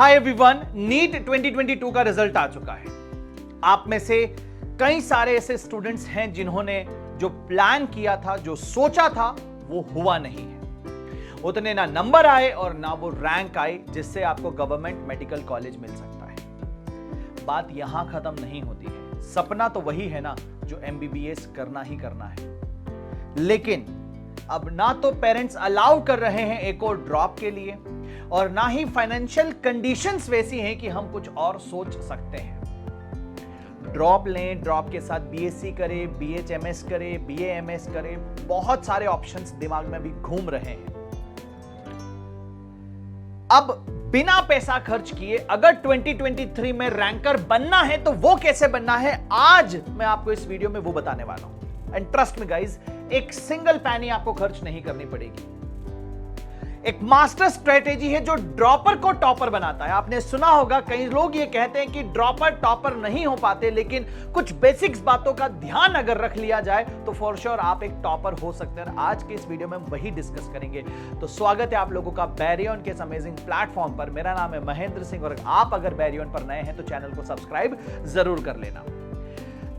Hi everyone, NEET 2022 का result आ चुका है। आप में से कई सारे ऐसे स्टूडेंट्स हैं जिन्होंने जो प्लान किया था, जो सोचा था, वो हुआ नहीं है। उतने ना नंबर आए और ना वो रैंक आई जिससे आपको गवर्नमेंट मेडिकल कॉलेज मिल सकता है। बात यहां खत्म नहीं होती है। सपना तो वही है ना जो एमबीबीएस करना ही करना है, लेकिन अब ना तो पेरेंट्स अलाउ कर रहे हैं एक और ड्रॉप के लिए, और ना ही फाइनेंशियल कंडीशंस वैसी हैं कि हम कुछ और सोच सकते हैं। ड्रॉप लें, ड्रॉप के साथ बीएससी करें, बीएचएमएस करें, बीएएमएस करें, बहुत सारे ऑप्शंस दिमाग में भी घूम रहे हैं। अब बिना पैसा खर्च किए अगर 2023 में रैंकर बनना है तो वो कैसे बनना है, आज मैं आपको इस वीडियो में वो बताने वाला हूं। एंड ट्रस्ट मी गाइज, एक सिंगल पैनी आपको खर्च नहीं करनी पड़ेगी। एक मास्टर स्ट्रेटेजी है जो ड्रॉपर को टॉपर बनाता है। आपने सुना होगा, कई लोग ये कहते हैं कि ड्रॉपर टॉपर नहीं हो पाते, लेकिन कुछ बेसिक्स बातों का ध्यान अगर रख लिया जाए तो फॉर श्योर आप एक टॉपर हो सकते हैं। आज के इस वीडियो में हम वही डिस्कस करेंगे। तो स्वागत है आप लोगों का बैरियन के इस अमेजिंग प्लेटफॉर्म पर। मेरा नाम है महेंद्र सिंह और आप अगर बैरियन पर नए हैं तो चैनल को सब्सक्राइब जरूर कर लेना।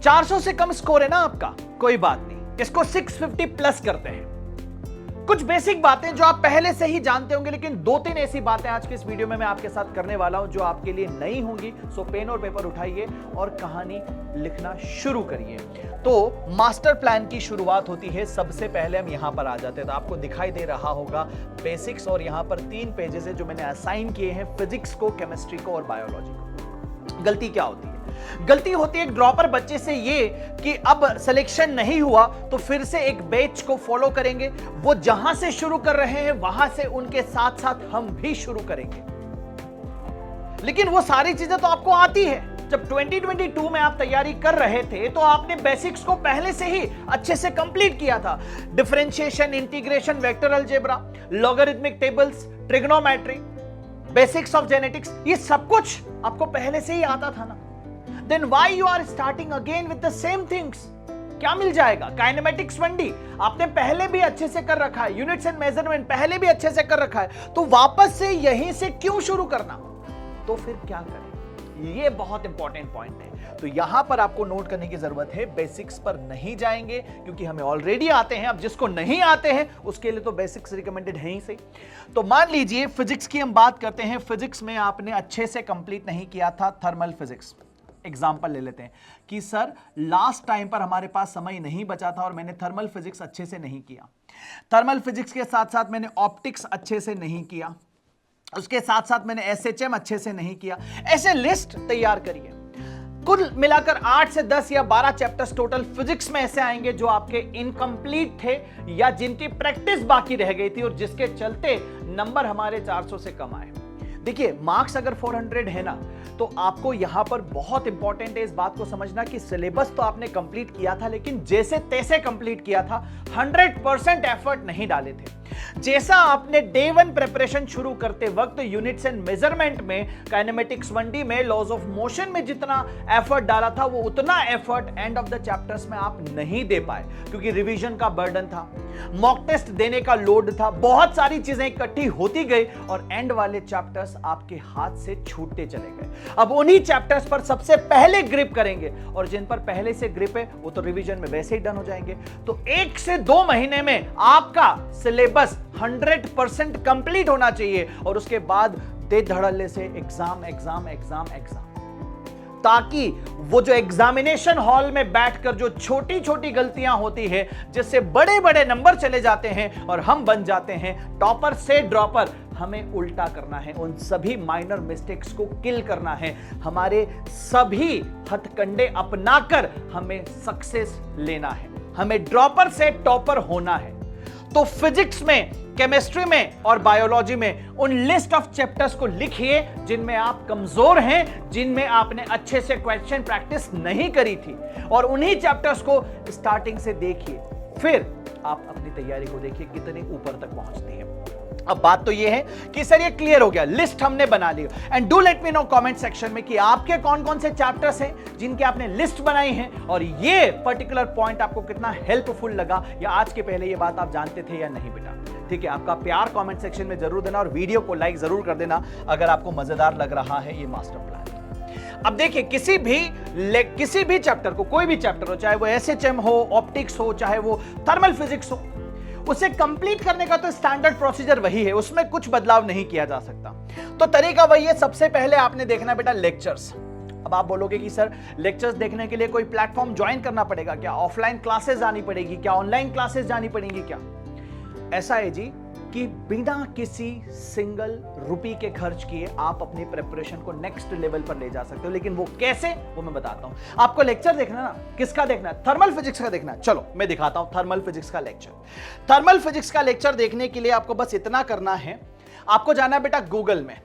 400 से कम स्कोर है ना आपका, कोई बात नहीं, इसको 650 प्लस करते हैं। कुछ बेसिक बातें जो आप पहले से ही जानते होंगे, लेकिन 2-3 ऐसी बातें आज के इस वीडियो में मैं आपके साथ करने वाला हूं जो आपके लिए नई होंगी। सो पेन और पेपर उठाइए और कहानी लिखना शुरू करिए। तो मास्टर प्लान की शुरुआत होती है। सबसे पहले हम यहां पर आ जाते हैं, तो आपको दिखाई दे रहा होगा बेसिक्स, और यहां पर 3 पेजेस है जो मैंने असाइन किए हैं, फिजिक्स को, केमिस्ट्री को और बायोलॉजी को। गलती क्या होती है? गलती होती है एक ड्रॉपर बच्चे से ये कि अब सिलेक्शन नहीं हुआ तो फिर से एक बैच को फॉलो करेंगे। वो जहां से शुरू कर रहे हैं वहां से उनके साथ साथ हम भी शुरू करेंगे। लेकिन वो सारी चीजें तो आपको आती है। जब 2022 में आप तैयारी कर रहे थे तो आपने बेसिक्स को पहले से ही अच्छे से कंप्लीट किया था। Differentiation, integration, vector algebra, logarithmic tables, trigonometry, basics of genetics, ये सब कुछ आपको पहले से ही आता था ना। Then why you are starting again with the same things? क्या मिल जाएगा? काइनेमेटिक्स 1D आपने पहले भी अच्छे से कर रखा है, यूनिट्स एंड मेजरमेंट पहले भी अच्छे से कर रखा है, तो वापस से यहीं से क्यों शुरू करना? तो फिर क्या करें? ये बहुत इंपॉर्टेंट पॉइंट है। तो यहां पर आपको नोट करने की जरूरत है। बेसिक्स पर नहीं जाएंगे क्योंकि हमें ऑलरेडी आते हैं। अब जिसको नहीं आते हैं उसके लिए तो बेसिक्स रिकमेंडेड है ही सही। तो मान लीजिए फिजिक्स की हम बात करते हैं। फिजिक्स में आपने अच्छे से कंप्लीट नहीं किया था थर्मल फिजिक्स। एग्जाम्पल ले लेते हैं कि सर लास्ट टाइम पर हमारे पास समय नहीं बचा था और मैंने थर्मल फिजिक्स अच्छे से नहीं किया। थर्मल फिजिक्स के साथ साथ मैंने ऑप्टिक्स अच्छे से नहीं किया, उसके साथ साथ मैंने एसएचएम अच्छे से नहीं किया। ऐसे लिस्ट तैयार करिए। कुल मिलाकर 8 से 10 या 12 चैप्टर्स टोटल फिजिक्स में ऐसे आएंगे जो आपके इनकम्प्लीट थे या जिनकी प्रैक्टिस बाकी रह गई थी और जिसके चलते नंबर हमारे 400 से कम आए। देखिए, मार्क्स अगर 400 है ना, तो आपको यहां पर बहुत इंपॉर्टेंट है इस बात को समझना कि सिलेबस तो आपने कंप्लीट किया था, लेकिन जैसे तैसे कंप्लीट किया था, 100% एफर्ट नहीं डाले थे। जैसा आपने डे 1 प्रिपरेशन शुरू करते वक्त यूनिट्स एंड मेजरमेंट में, काइनेमेटिक्स 1D में, लॉज ऑफ मोशन में जितना एफर्ट डाला था, वो उतना effort end of the chapters में आप नहीं दे पाए क्योंकि रिवीजन का बर्डन था, मॉक टेस्ट देने का लोड था, बहुत सारी चीजें इकट्ठी होती गई और एंड वाले चैप्टर्स आपके हाथ से छूटते चले गए। अब उन्हीं चैप्टर्स पर सबसे पहले ग्रिप करेंगे और जिन पर पहले से ग्रिप है वो तो रिवीजन में वैसे ही डन हो जाएंगे। तो 1 से 2 महीने में आपका सिलेबस 100% कंप्लीट होना चाहिए और उसके बाद दे धड़ल्ले से एग्जाम एग्जाम एग्जाम एग्जाम, ताकि वो जो एग्जामिनेशन हॉल में बैठकर जो छोटी छोटी गलतियां होती है जिससे बड़े बड़े नंबर चले जाते हैं और हम बन जाते हैं टॉपर से ड्रॉपर, हमें उल्टा करना है। उन सभी माइनर मिस्टेक्स को किल करना है। हमारे सभी हथकंडे अपनाकर हमें सक्सेस लेना है। हमें ड्रॉपर से टॉपर होना है। तो फिजिक्स में, केमिस्ट्री में और बायोलॉजी में उन लिस्ट ऑफ चैप्टर्स को लिखिए जिनमें आप कमजोर हैं, जिनमें आपने अच्छे से क्वेश्चन प्रैक्टिस नहीं करी थी, और उन्हीं चैप्टर्स को स्टार्टिंग से देखिए। फिर आप अपनी तैयारी को देखिए कितने ऊपर तक पहुंचती है। अब बात तो ये है कि सर ये क्लियर हो गया, लिस्ट हमने बना ली, and do let me know comment section में कि आपके कौन कौन से चैप्टर्स हैं जिनके आपने लिस्ट बनाई है और ये पर्टिकुलर पॉइंट आपको कितना हेल्पफुल लगा, या आज के पहले ये बात आप जानते थे या नहीं बेटा। ठीक है, आपका प्यार कमेंट सेक्शन में जरूर देना और वीडियो को लाइक जरूर कर देना अगर आपको मजेदार लग रहा है ये मास्टर प्लान। अब देखिए, किसी भी चैप्टर को, कोई भी चैप्टर हो, चाहे वो एसएचएम हो, ऑप्टिक्स हो, चाहे वो थर्मल फिजिक्स हो, उसे कंप्लीट करने का तो स्टैंडर्ड प्रोसीजर वही है, उसमें कुछ बदलाव नहीं किया जा सकता। तो तरीका वही है, सबसे पहले आपने देखना बेटा लेक्चर्स। अब आप बोलोगे कि सर लेक्चर्स देखने के लिए कोई प्लेटफॉर्म ज्वाइन करना पड़ेगा क्या, ऑफलाइन क्लासेस आनी पड़ेगी क्या, ऑनलाइन क्लासेस जानी पड़ेगी क्या? ऐसा है जी कि बिना किसी सिंगल रुपए के खर्च किए आप अपनी प्रिपरेशन को नेक्स्ट लेवल पर ले जा सकते हो। लेकिन वो कैसे, वो मैं बताता हूं। आपको लेक्चर देखना ना, किसका देखना है? थर्मल फिजिक्स का देखना है। चलो मैं दिखाता हूं थर्मल फिजिक्स का लेक्चर। थर्मल फिजिक्स का लेक्चर देखने के लिए आपको बस इतना करना है, आपको जाना है बेटा गूगल में।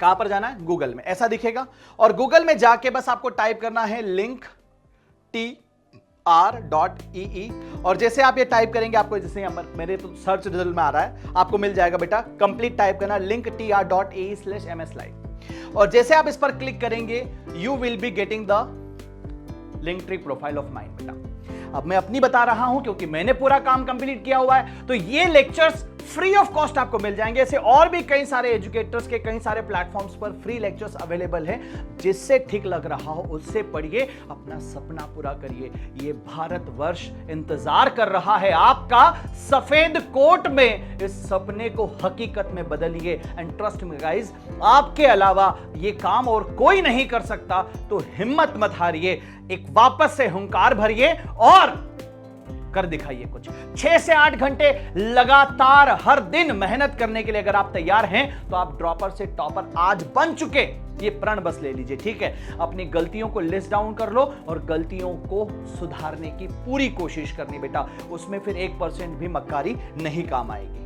कहां पर जाना है? गूगल में। ऐसा दिखेगा और गूगल में जाके बस आपको टाइप करना है linktr.ee, और जैसे आप ये टाइप करेंगे आपको, जैसे मेरे तो सर्च रिजल्ट में आ रहा है, आपको मिल जाएगा बेटा कंप्लीट टाइप करना linktr.ee/mslive, और जैसे आप इस पर क्लिक करेंगे you will be getting the Linktree profile of mine बेटा। अब मैं अपनी बता रहा हूं क्योंकि मैंने पूरा काम कंप्लीट किया हुआ है, तो ये लेक्चर्स फ्री ऑफ कॉस्ट आपको मिल जाएंगे। ऐसे और भी कई सारे एजुकेटर्स के कई सारे प्लेटफॉर्म्स पर फ्री लेक्चर्स अवेलेबल हैं, जिससे ठीक लग रहा हो उससे पढ़िए, अपना सपना पूरा करिए। ये भारतवर्ष इंतजार कर रहा है आपका सफेद कोट में, इस सपने को हकीकत में बदलिए। एंड ट्रस्ट मी गाइस, आपके अलावा ये काम और कोई नहीं कर सकता, तो हिम्मत मत हारिए, एक वापस से हुंकार भरिए और कर दिखाइए कुछ। 6 से 8 घंटे लगातार हर दिन मेहनत करने के लिए अगर आप तैयार हैं, तो आप ड्रॉपर से टॉपर आज बन चुके, ये प्रण बस ले लीजिए। ठीक है, अपनी गलतियों को लिस्ट डाउन कर लो और गलतियों को सुधारने की पूरी कोशिश करनी बेटा, उसमें फिर 1% भी मक्कारी नहीं काम आएगी।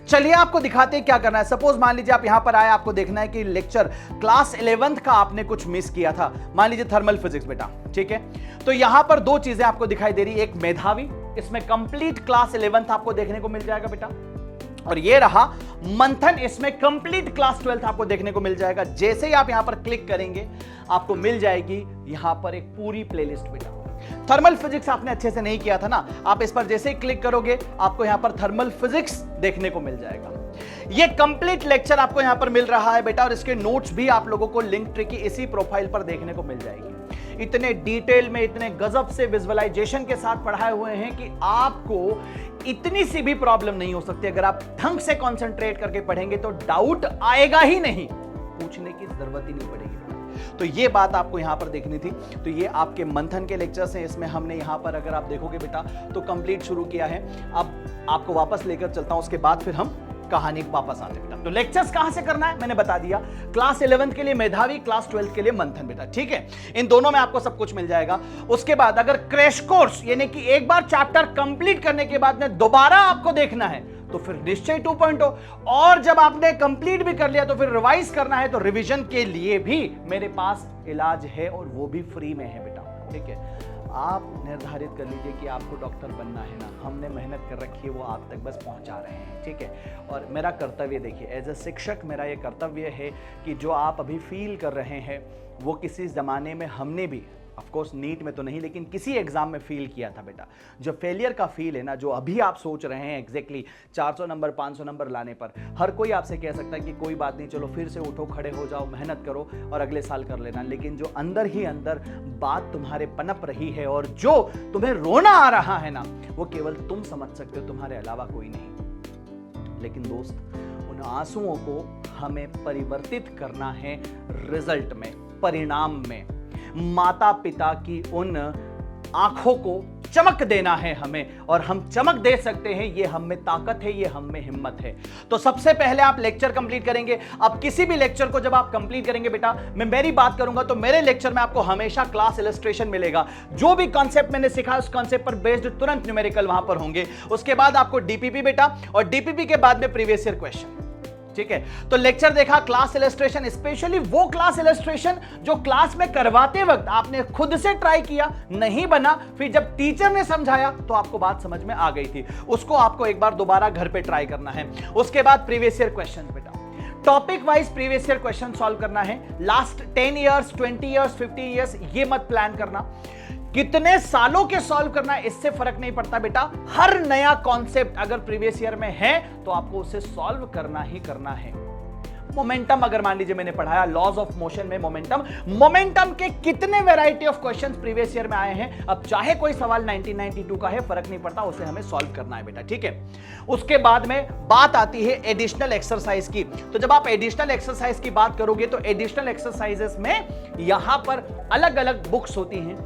चलिए आपको दिखाते हैं क्या करना है। सपोज मान लीजिए आप यहां पर आए, आपको देखना है कि लेक्चर क्लास 11th का आपने कुछ मिस किया था, मान लीजिए थर्मल फिजिक्स बेटा। ठीक है, तो यहां पर दो चीजें आपको दिखाई दे रही है, एक मेधावी, इसमें कंप्लीट क्लास 11th आपको देखने को मिल जाएगा बेटा, और ये रहा मंथन, इसमें कंप्लीट क्लास 12th आपको देखने को मिल जाएगा। जैसे ही आप यहां पर क्लिक करेंगे आपको मिल जाएगी यहां पर एक पूरी प्लेलिस्ट बेटा। थर्मल फिजिक्स आपने अच्छे से नहीं किया था ना, आप इस पर जैसे ही क्लिक करोगे आपको यहां पर थर्मल फिजिक्स देखने को मिल जाएगा। ये कंप्लीट लेक्चर आपको यहां पर मिल रहा है बेटा, और इसके नोट्स भी आप लोगों को लिंकट्री की इसी प्रोफाइल पर देखने को मिल जाएगी। इतने डिटेल में, इतने गजब से विजुअलाइजेशन के साथ पढ़ाए हुए हैं कि आपको इतनी सी भी प्रॉब्लम नहीं हो सकती। अगर आप ढंग से कंसंट्रेट करके पढ़ेंगे तो डाउट आएगा ही नहीं, पूछने की जरूरत ही नहीं पड़ेगी। तो ये बात आपको यहां पर देखनी थी। तो ये आपके मंथन के लेक्चर्स हैं, इसमें हमने यहां पर अगर आप देखोगे बेटा तो कंप्लीट शुरू किया है। अब आपको वापस लेकर चलता हूं, उसके बाद फिर हम कहानी वापस आते बेटा। तो लेक्चर्स कहां से करना है मैंने बता दिया, क्लास 11th के लिए मेधावी, क्लास 12th के लिए मंथन बेटा। ठीक है, इन दोनों में आपको सब कुछ मिल जाएगा। उसके बाद अगर क्रैश कोर्स, यानी कि एक बार चैप्टर कंप्लीट करने के बाद में दोबारा आपको देखना है, तो फिर निश्चय 2.0, और जब आपने कंप्लीट भी कर लिया तो फिर रिवाइज करना है, तो रिवीजन के लिए भी मेरे पास इलाज है और वो भी फ्री में है बेटा। ठीक है, आप निर्धारित कर लीजिए कि आपको डॉक्टर बनना है ना, हमने मेहनत कर रखी है, वो आप तक बस पहुंचा रहे हैं। ठीक है, और मेरा कर्तव्य देखिए, एज ए शिक्षक मेरा ये कर्तव्य है कि जो आप अभी फील कर रहे हैं वो किसी ज़माने में हमने भी, ऑफ कोर्स नीट में तो नहीं, लेकिन किसी एग्जाम में फील किया था बेटा। जो फेलियर का फील है ना, जो अभी आप सोच रहे हैं एग्जैक्टली 400 नंबर 500 नंबर लाने पर, हर कोई आपसे कह सकता है कि कोई बात नहीं, चलो फिर से उठो, खड़े हो जाओ, मेहनत करो और अगले साल कर लेना। लेकिन जो अंदर ही अंदर बात तुम्हारे पनप रही है और जो तुम्हें रोना आ रहा है ना, वो केवल तुम समझ सकते हो, तुम्हारे अलावा कोई नहीं। लेकिन दोस्त, उन आंसुओं को हमें परिवर्तित करना है रिजल्ट में, परिणाम में। माता पिता की उन आंखों को चमक देना है हमें, और हम चमक दे सकते हैं, ये हम में ताकत है, ये हम में हिम्मत है। तो सबसे पहले आप लेक्चर कंप्लीट करेंगे। अब किसी भी लेक्चर को जब आप कंप्लीट करेंगे बेटा, मैं मेरी बात करूंगा तो मेरे लेक्चर में आपको हमेशा क्लास इलस्ट्रेशन मिलेगा। जो भी कॉन्सेप्ट मैंने सिखाया उस कॉन्सेप्ट पर बेस्ड तुरंत न्यूमेरिकल वहां पर होंगे। उसके बाद आपको डीपीपी बेटा, और डीपीपी के बाद में प्रीवियस ईयर क्वेश्चन। ठीक है। तो लेक्चर देखा, क्लास इलस्ट्रेशन, स्पेशली वो क्लास इलस्ट्रेशन जो क्लास में करवाते वक्त आपने खुद से ट्राई किया, नहीं बना, फिर जब टीचर ने समझाया तो आपको बात समझ में आ गई थी, उसको आपको एक बार दोबारा घर पे ट्राई करना है। उसके बाद प्रीवियस ईयर क्वेश्चंस बेटा, topic wise previous year question solve करना है। लास्ट 10 इयर्स, 20 इयर्स, 50 इयर्स ये मत प्लान करना, कितने सालों के सॉल्व करना है इससे फर्क नहीं पड़ता बेटा। हर नया कॉन्सेप्ट अगर प्रीवियस ईयर में है तो आपको उसे सॉल्व करना ही करना है। मोमेंटम अगर मान लीजिए मैंने पढ़ाया लॉज ऑफ मोशन में मोमेंटम के कितने variety of questions previous year में आए हैं, अब चाहे कोई सवाल 1992 का है फर्क नहीं पड़ता, उसे हमें सॉल्व करना है बेटा, ठीक है। उसके बाद में बात आती है एडिशनल एक्सरसाइज की। तो जब आप एडिशनल एक्सरसाइज की बात करोगे तो एडिशनल एक्सरसाइजेस में यहां पर अलग अलग बुक्स होती हैं,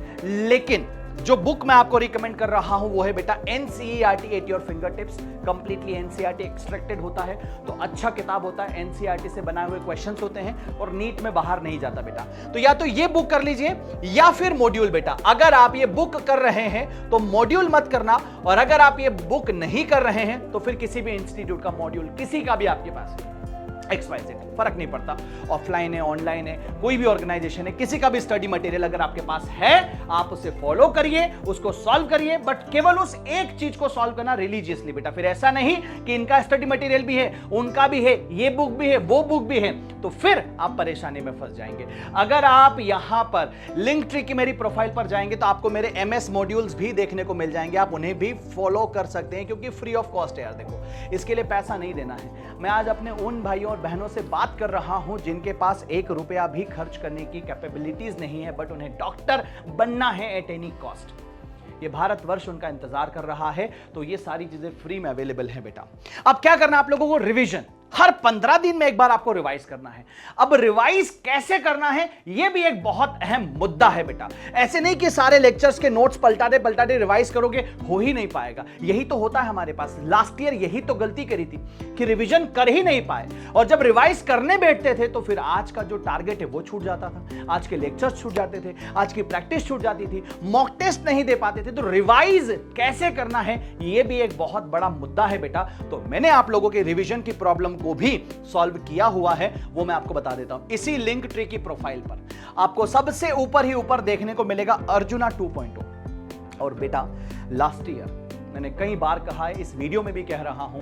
लेकिन जो बुक मैं आपको रिकमेंड कर रहा हूं वो है बेटा NCERT at your finger tips. Completely NCERT extracted होता है, तो अच्छा किताब होता है, एनसीईआरटी से बनाए हुए क्वेश्चंस होते हैं और नीट में बाहर नहीं जाता बेटा। तो या तो ये बुक कर लीजिए या फिर मॉड्यूल बेटा। अगर आप ये बुक कर रहे हैं तो मॉड्यूल मत करना, और अगर आप ये बुक नहीं कर रहे हैं तो फिर किसी भी इंस्टीट्यूट का मॉड्यूल, किसी का भी आपके पास है, XYZ फर्क नहीं पड़ता, ऑफलाइन है, ऑनलाइन है, कोई भी ऑर्गेनाइजेशन है, किसी का भी स्टडी मटेरियल अगर आपके पास है आप उसे फॉलो करिए, उसको सॉल्व करिए, बट केवल उस एक चीज को सॉल्व करना रिलीजियसली बेटा। फिर ऐसा नहीं कि इनका स्टडी मटेरियल भी है, उनका भी है, ये बुक भी है, वो बुक भी है, तो फिर आप परेशानी में फंस जाएंगे। अगर आप यहां पर लिंक ट्री की मेरी प्रोफाइल पर जाएंगे तो आपको मेरे MS मॉड्यूल्स भी देखने को मिल जाएंगे, आप उन्हें भी फॉलो कर सकते हैं क्योंकि फ्री ऑफ कॉस्ट है यार। देखो, इसके लिए पैसा नहीं देना है। मैं आज अपने उन भाइयों और बहनों से बात कर रहा हूं जिनके पास 1 रुपया भी खर्च करने की कैपेबिलिटीज नहीं है, बट उन्हें डॉक्टर बनना है एट एनी कॉस्ट। ये भारतवर्ष उनका इंतजार कर रहा है, तो ये सारी चीजें फ्री में अवेलेबल हैं बेटा। अब क्या करना है आप लोगों को, रिवीजन हर 15 दिन में एक बार आपको रिवाइज करना है। अब रिवाइज कैसे करना है यह भी एक बहुत अहम मुद्दा है बेटा। ऐसे नहीं कि सारे लेक्चर्स के नोट्स पलटा दे रिवाइज करोगे, हो ही नहीं पाएगा। यही तो होता है हमारे पास, लास्ट ईयर यही तो गलती करी थी कि रिवीजन कर ही नहीं पाए, और जब रिवाइज करने बैठते थे तो फिर आज का जो टारगेट है वो छूट जाता था, आज के लेक्चर्स छूट जाते थे, आज की प्रैक्टिस छूट जाती थी, मॉक टेस्ट नहीं दे पाते थे। तो रिवाइज कैसे करना है यह भी एक बहुत बड़ा मुद्दा है बेटा। तो मैंने आप लोगों के रिवीजन की प्रॉब्लम को भी सॉल्व किया हुआ है, वो मैं आपको बता देता हूं। इसी लिंक ट्री की प्रोफाइल पर आपको सबसे ऊपर ही ऊपर देखने को मिलेगा अर्जुना 2.0। और बेटा लास्ट ईयर मैंने कई बार कहा है, इस वीडियो में भी कह रहा हूं,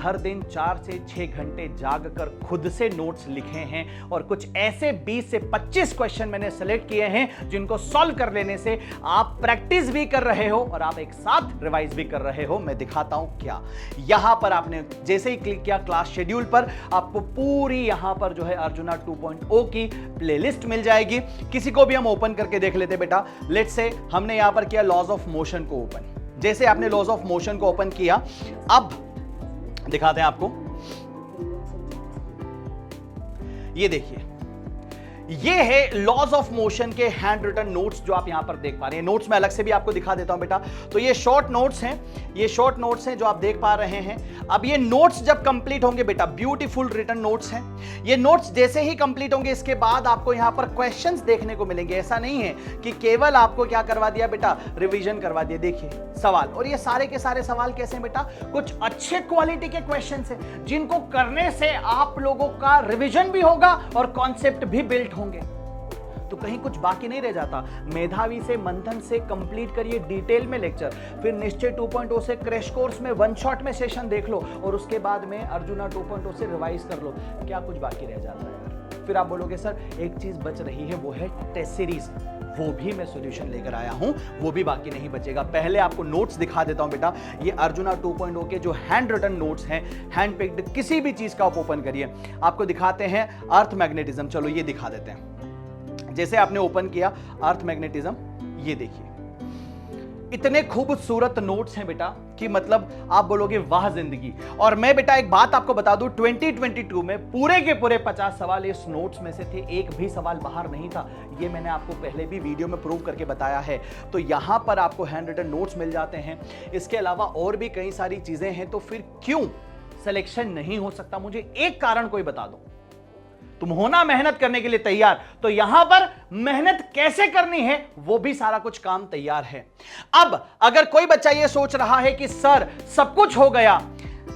हर दिन 4 से 6 घंटे जागकर खुद से नोट्स लिखे हैं, और कुछ ऐसे 20 से 25 क्वेश्चन मैंने सेलेक्ट किए हैं जिनको सॉल्व कर लेने से आप प्रैक्टिस भी कर रहे हो और आप एक साथ रिवाइज भी कर रहे हो। मैं दिखाता हूं क्या। यहां पर आपने जैसे ही क्लिक किया क्लास शेड्यूल पर, आपको पूरी यहां पर जो है अर्जुना 2.0 की प्लेलिस्ट मिल जाएगी। किसी को भी हम ओपन करके देख लेते बेटा। लेट्स से हमने यहां पर किया लॉज ऑफ मोशन को ओपन। जैसे आपने लॉज ऑफ मोशन को ओपन किया, अब दिखाते हैं आपको, ये देखिए, ये है लॉज ऑफ मोशन के हैंड रिटन नोट्स जो आप यहां पर देख पा रहे हैं। नोट्स मैं अलग से भी आपको दिखा देता हूं बेटा। तो ये शॉर्ट नोट्स हैं, ये शॉर्ट नोट्स हैं जो आप देख पा रहे हैं। अब ये नोट्स जब कंप्लीट होंगे बेटा, ब्यूटीफुल रिटन नोट्स हैं ये नोट्स। जैसे ही कंप्लीट होंगे इसके बाद आपको यहां पर क्वेश्चंस देखने को मिलेंगे। ऐसा नहीं है कि केवल आपको क्या करवा दिया बेटा, रिवीजन करवा दिया। देखिए सवाल, और ये सारे के सारे सवाल कैसे हैं बेटा, कुछ अच्छे क्वालिटी के क्वेश्चंस हैं जिनको करने से आप लोगों का रिवीजन भी होगा और कॉन्सेप्ट भी बिल्ड होंगे, तो कहीं कुछ बाकी नहीं रह जाता। मेधावी से, मंथन से कंप्लीट करिए डिटेल में लेक्चर, फिर निश्चय 2.0 से क्रैश कोर्स में 1 शॉट में सेशन देख लो, और उसके बाद में अर्जुना 2.0 से रिवाइज कर लो। क्या कुछ बाकी रह जाता है यार। फिर आप बोलोगे सर एक चीज बच रही है, वो है टेस्ट सीरीज, वो भी मैं सॉल्यूशन लेकर आया हूं, वो भी बाकी नहीं बचेगा। पहले आपको नोट्स दिखा देता हूं बेटा। ये अर्जुना 2.0 के जो हैंड रिटन नोट्स हैं, हैंड पिक्ड, किसी भी चीज का आप ओपन करिए, आपको दिखाते हैं अर्थ मैग्नेटिज्म। चलो ये दिखा देते हैं। जैसे आपने ओपन किया अर्थ मैग्नेटिज्म, ये देखिए इतने खूबसूरत नोट्स हैं बेटा कि मतलब आप बोलोगे वाह जिंदगी। और मैं बेटा एक बात आपको बता दूं, 2022 में पूरे के पूरे 50 सवाल इस नोट्स में से थे, एक भी सवाल बाहर नहीं था। ये मैंने आपको पहले भी वीडियो में प्रूव करके बताया है। तो यहां पर आपको हैंड रिटन नोट्स मिल जाते हैं। इसके अलावा और भी कई सारी चीजें हैं। तो फिर क्यों सिलेक्शन नहीं हो सकता? मुझे एक कारण कोई बता दो। तुम होना मेहनत करने के लिए तैयार, तो यहां पर मेहनत कैसे करनी है वो भी सारा कुछ काम तैयार है। अब अगर कोई बच्चा ये सोच रहा है कि सर सब कुछ हो गया,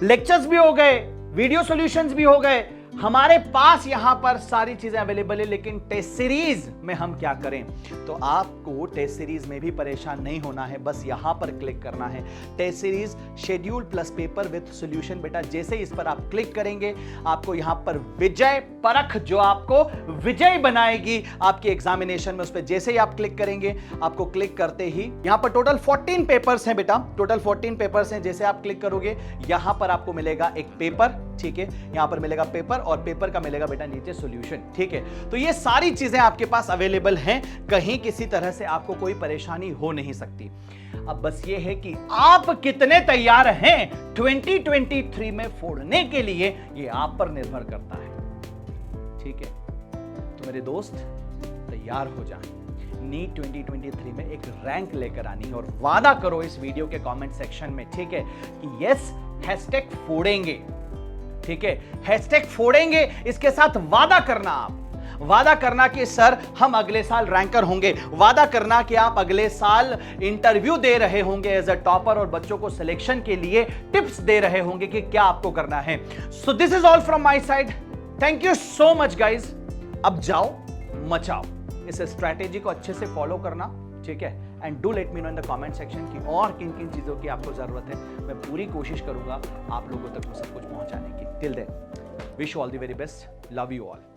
लेक्चर्स भी हो गए, वीडियो सॉल्यूशंस भी हो गए, हमारे पास यहां पर सारी चीजें अवेलेबल है। लेकिन टेस्ट सीरीज में हम क्या करें, तो आपको टेस्ट सीरीज में भी परेशान नहीं होना है, बस यहां पर क्लिक करना है, test series schedule plus paper with solution. बेटा जैसे इस पर आप क्लिक करेंगे, आपको यहां पर विजय परख, जो आपको विजय बनाएगी आपके एग्जामिनेशन में, उस पर जैसे ही आप क्लिक करेंगे, आपको क्लिक करते ही यहां पर टोटल 14 पेपर्स हैं बेटा, टोटल 14 पेपर्स हैं। जैसे आप क्लिक करोगे, यहां पर आपको मिलेगा एक पेपर, ठीक है, यहां पर मिलेगा पेपर और पेपर का मिलेगा बेटा नीचे सॉल्यूशन, ठीक है। तो ये सारी चीजें आपके पास अवेलेबल हैं, कहीं किसी तरह से आपको कोई परेशानी हो नहीं सकती। अब बस ये है कि आप कितने तैयार हैं 2023 में फोड़ने के लिए, ये आप पर निर्भर करता है, ठीक है। तो मेरे दोस्त तैयार हो जाएं, नीट 2023 में एक रैंक लेकर आनी है, और वादा करो इस वीडियो के कमेंट सेक्शन में, ठीक है, कि यस हैशटैग फोड़ेंगे, ठीक है, हैशटैग फोड़ेंगे। इसके साथ वादा करना, आप वादा करना कि सर हम अगले साल रैंकर होंगे, वादा करना कि आप अगले साल इंटरव्यू दे रहे होंगे एज अ टॉपर और बच्चों को सिलेक्शन के लिए टिप्स दे रहे होंगे कि क्या आपको करना है। So this is all from my side, thank you so much guys. अब जाओ मचाओ, इस स्ट्रैटेजी को अच्छे से फॉलो करना, ठीक है, and do let me no in the comment section कि और किन किन चीजों की आपको जरूरत है। मैं पूरी कोशिश करूंगा आप लोगों तक सब कुछ पहुंचाने की। Till then wish you all the very best, love you all.